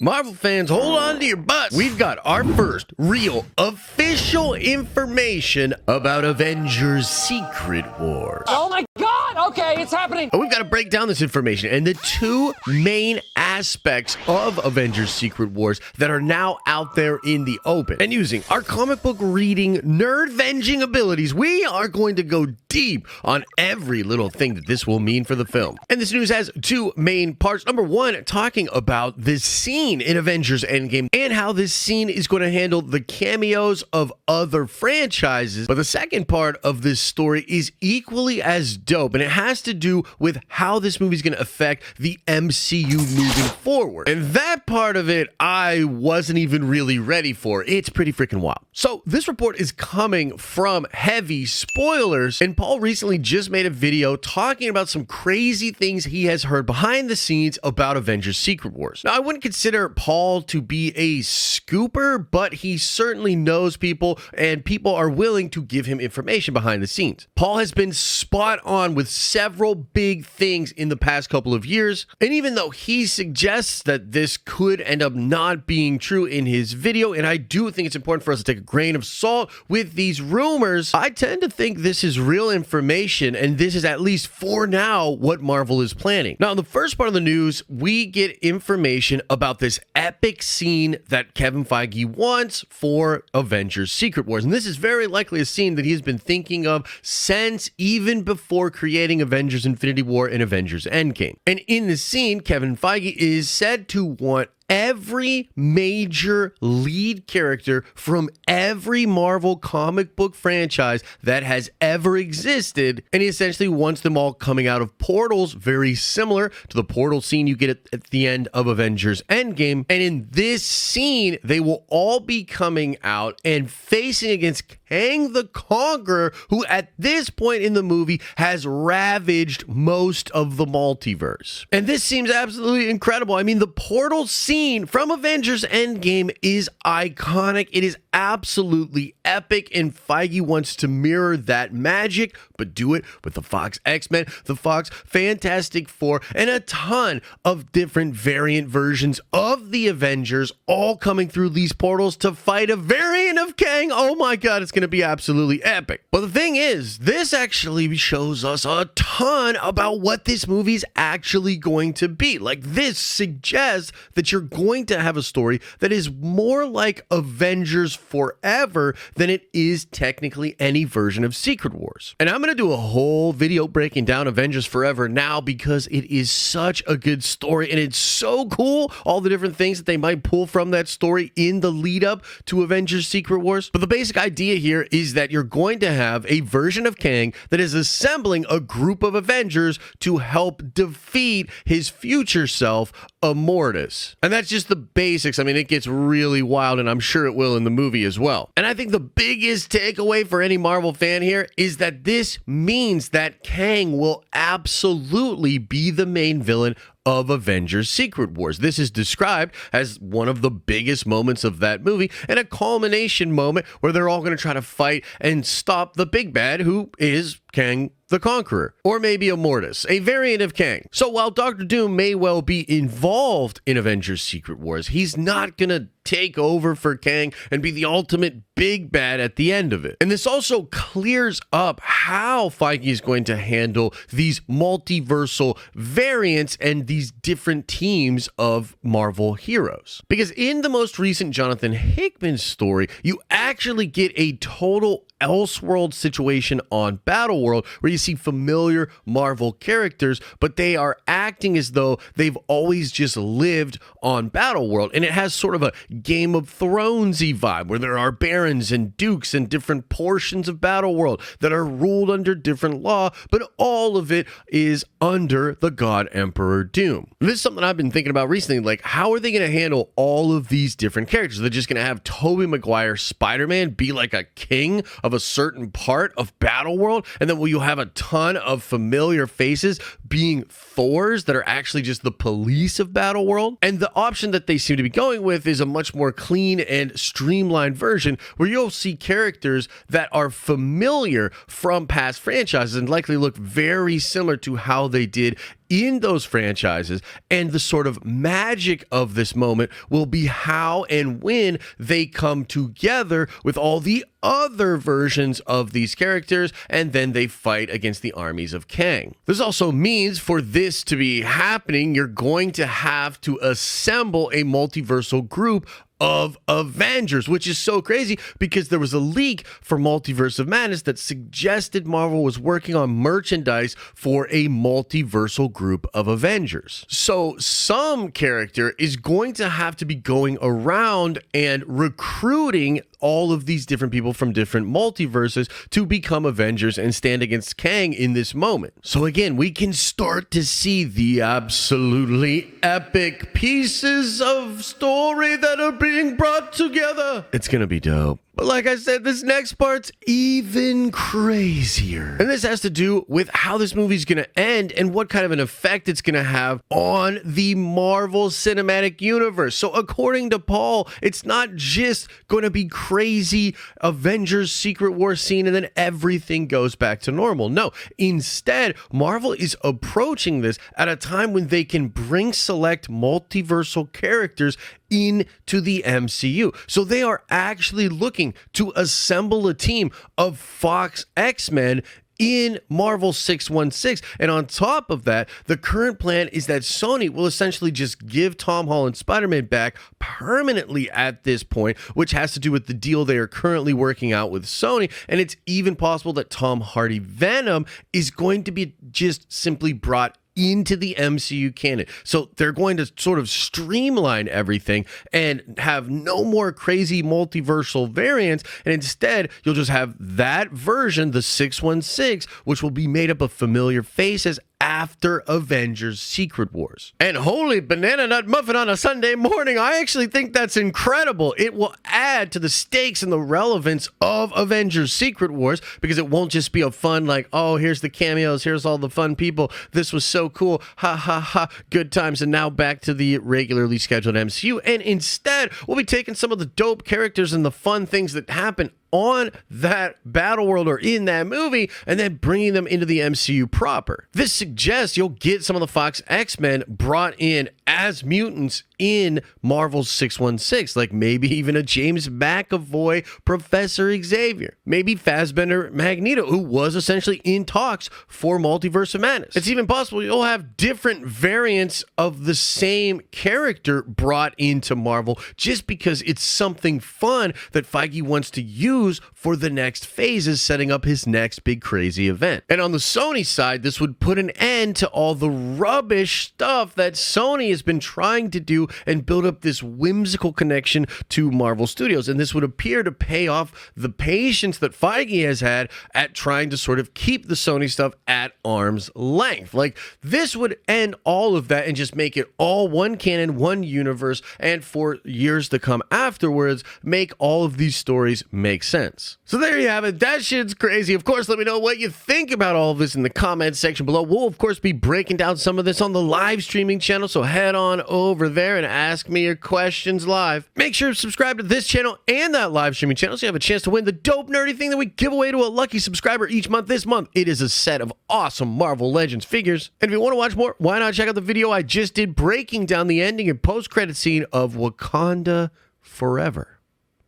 Marvel fans, hold on to your butts. We've got our first real official information about Avengers Secret Wars. Oh my God! Okay, it's happening. We've got to break down this information and the two main aspects of Avengers Secret Wars that are now out there in the open. And using our comic book reading, nerd-venging abilities, we are going to go deep on every little thing that this will mean for the film. And this news has two main parts. Number one, talking about this scene in Avengers Endgame and how this scene is going to handle the cameos of other franchises. But the second part of this story is equally as dope, and it has to do with how this movie is going to affect the MCU moving forward. And that part of it, I wasn't even really ready for. It's pretty freaking wild. So this report is coming from heavy spoilers, and Paul recently just made a video talking about some crazy things he has heard behind the scenes about Avengers Secret Wars. Now, I wouldn't consider Paul to be a scooper, but he certainly knows people, and people are willing to give him information behind the scenes. Paul has been spot on with several big things in the past couple of years, and even though he suggests that this could end up not being true in his video, and I do think it's important for us to take a grain of salt with these rumors, I tend to think this is real information, and this is, at least for now, what Marvel is planning. Now, in the first part of the news, we get information about this epic scene that Kevin Feige wants for Avengers Secret Wars. And this is very likely a scene that he's been thinking of since even before creating Avengers Infinity War and Avengers Endgame. And in the scene, Kevin Feige is said to want every major lead character from every Marvel comic book franchise that has ever existed, and he essentially wants them all coming out of portals, very similar to the portal scene you get at the end of Avengers Endgame. And in this scene, they will all be coming out and facing against Kang the Conqueror, who at this point in the movie has ravaged most of the multiverse. And this seems absolutely incredible. I mean, the portal scene from Avengers Endgame is iconic. It is absolutely epic, and Feige wants to mirror that magic, but do it with the Fox X-Men, the Fox Fantastic Four, and a ton of different variant versions of the Avengers, all coming through these portals to fight a variant of Kang. Oh my God, it's going to be absolutely epic. But the thing is, this actually shows us a ton about what this movie is actually going to be. Like, this suggests that you're going to have a story that is more like Avengers Forever than it is technically any version of Secret Wars. And I'm going to do a whole video breaking down Avengers Forever now because it is such a good story, and it's so cool, all the different things that they might pull from that story in the lead up to Avengers Secret Wars. But the basic idea here is that you're going to have a version of Kang that is assembling a group of Avengers to help defeat his future self, Immortus. And that's just the basics. I mean, it gets really wild, and I'm sure it will in the movie as well. And I think the biggest takeaway for any Marvel fan here is that this means that Kang will absolutely be the main villain of Avengers Secret Wars. This is described as one of the biggest moments of that movie, and a culmination moment where they're all going to try to fight and stop the big bad, who is Kang the Conqueror, or maybe Immortus, a variant of Kang. So while Doctor Doom may well be involved in Avengers Secret Wars, he's not going to take over for Kang and be the ultimate big bad at the end of it. And this also clears up how Feige is going to handle these multiversal variants and these different teams of Marvel heroes. Because in the most recent Jonathan Hickman story, you actually get a total Elseworld situation on Battleworld, where you see familiar Marvel characters, but they are acting as though they've always just lived on Battleworld. And it has sort of a Game of Thrones-y vibe, where there are barons and dukes and different portions of Battleworld that are ruled under different law, but all of it is under the God Emperor Doom. And this is something I've been thinking about recently, like, how are they going to handle all of these different characters? They're just going to have Tobey Maguire Spider-Man be like a king of a certain part of Battleworld, and then will you have a ton of familiar faces being Thors that are actually just the police of Battleworld? And the option that they seem to be going with is a much more clean and streamlined version, where you'll see characters that are familiar from past franchises and likely look very similar to how they did in those franchises, and the sort of magic of this moment will be how and when they come together with all the other versions of these characters, and then they fight against the armies of Kang. This also means for this to be happening, you're going to have to assemble a multiversal group of Avengers, which is so crazy because there was a leak for Multiverse of Madness that suggested Marvel was working on merchandise for a multiversal group of Avengers. So some character is going to have to be going around and recruiting all of these different people from different multiverses to become Avengers and stand against Kang in this moment. So again, we can start to see the absolutely epic pieces of story that are being brought together. It's gonna be dope. But like I said, this next part's even crazier. And this has to do with how this movie's going to end and what kind of an effect it's going to have on the Marvel Cinematic Universe. So according to Paul, it's not just going to be crazy Avengers Secret Wars scene and then everything goes back to normal. No, instead, Marvel is approaching this at a time when they can bring select multiversal characters into the MCU. So they are actually looking to assemble a team of Fox X-Men in Marvel 616. And on top of that, the current plan is that Sony will essentially just give Tom Holland's Spider-Man back permanently at this point, which has to do with the deal they are currently working out with Sony. And it's even possible that Tom Hardy Venom is going to be just simply brought into the MCU canon. So they're going to sort of streamline everything and have no more crazy multiversal variants. And instead, you'll just have that version, the 616, which will be made up of familiar faces after Avengers Secret Wars. And holy banana nut muffin on a Sunday morning, I actually think that's incredible. It will add to the stakes and the relevance of Avengers Secret Wars because it won't just be a fun like, oh, here's the cameos, here's all the fun people, this was so cool, ha ha ha, good times, and now back to the regularly scheduled MCU. And instead, we'll be taking some of the dope characters and the fun things that happen on that battle world or in that movie and then bringing them into the MCU proper. This suggests you'll get some of the Fox X-Men brought in as mutants in Marvel's 616, like maybe even a James McAvoy Professor Xavier, maybe Fassbender Magneto, who was essentially in talks for Multiverse of Madness. It's even possible you'll have different variants of the same character brought into Marvel just because it's something fun that Feige wants to use for the next phases, setting up his next big crazy event. And on the Sony side, this would put an end to all the rubbish stuff that Sony has been trying to do and build up this whimsical connection to Marvel Studios. And this would appear to pay off the patience that Feige has had at trying to sort of keep the Sony stuff at arm's length. Like, this would end all of that and just make it all one canon, one universe, and for years to come afterwards, make all of these stories make sense. So there you have it. That shit's crazy. Of course, let me know what you think about all of this in the comments section below. We'll, of course, be breaking down some of this on the live streaming channel, so head on over there and ask me your questions live. Make sure to subscribe to this channel and that live streaming channel so you have a chance to win the dope nerdy thing that we give away to a lucky subscriber each month. This month, it is a set of awesome Marvel Legends figures. And if you want to watch more, why not check out the video I just did breaking down the ending and post-credit scene of Wakanda Forever.